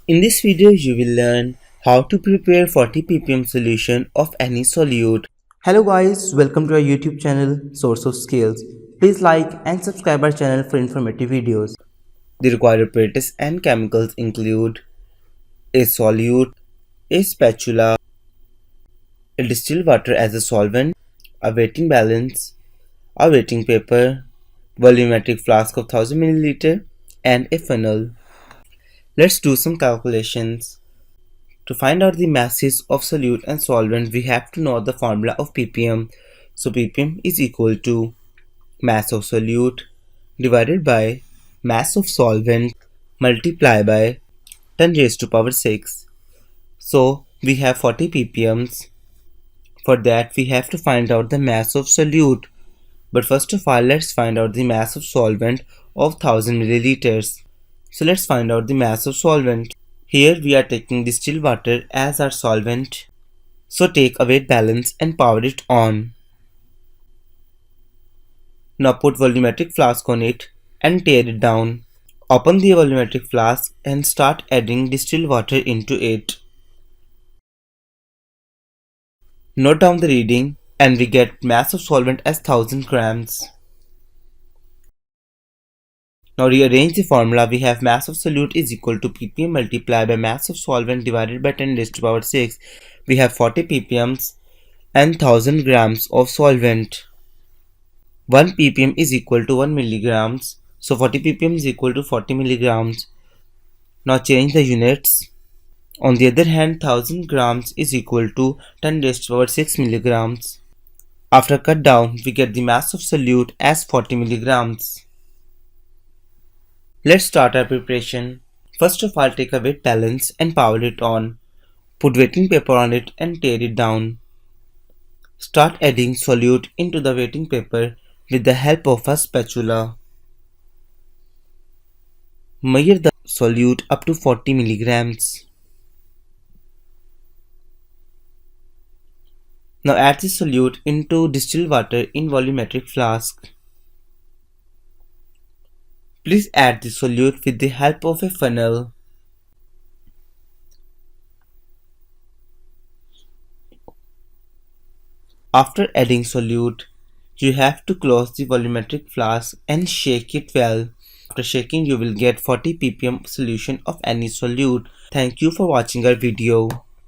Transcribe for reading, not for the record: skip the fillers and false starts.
In this video, you will learn how to prepare 40 ppm solution of any solute. Hello guys, welcome to our YouTube channel Source of Skills. Please like and subscribe our channel for informative videos. The required apparatus and chemicals include a solute, a spatula, a distilled water as a solvent, a weighting balance, a weighting paper, volumetric flask of 1000 ml, and a funnel. Let's do some calculations. To find out the masses of solute and solvent, we have to know the formula of ppm. So ppm is equal to mass of solute divided by mass of solvent multiplied by 10 raised to power 6. So we have 40 ppms. For that we have to find out the mass of solute. But first of all, let's find out the mass of solvent of 1000 milliliters. So let's find out the mass of solvent. Here we are taking distilled water as our solvent. So take a weight balance and power it on. Now put volumetric flask on it and tear it down. Open the volumetric flask and start adding distilled water into it. Note down the reading and we get mass of solvent as 1000 grams. Now rearrange the formula. We have mass of solute is equal to ppm multiplied by mass of solvent divided by 10 raised to power 6. We have 40 ppms and 1000 grams of solvent. 1 ppm is equal to 1 milligrams. So 40 ppm is equal to 40 milligrams. Now change the units. On the other hand, 1000 grams is equal to 10 raised to power 6 milligrams. After cut down, we get the mass of solute as 40 milligrams. Let's start our preparation. First of all, take a weight balance and power it on. Put weighting paper on it and tear it down. Start adding solute into the weighting paper with the help of a spatula. Measure the solute up to 40 milligrams. Now add the solute into distilled water in volumetric flask. Please add the solute with the help of a funnel. After adding solute, you have to close the volumetric flask and shake it well. After shaking, you will get 40 ppm solution of any solute. Thank you for watching our video.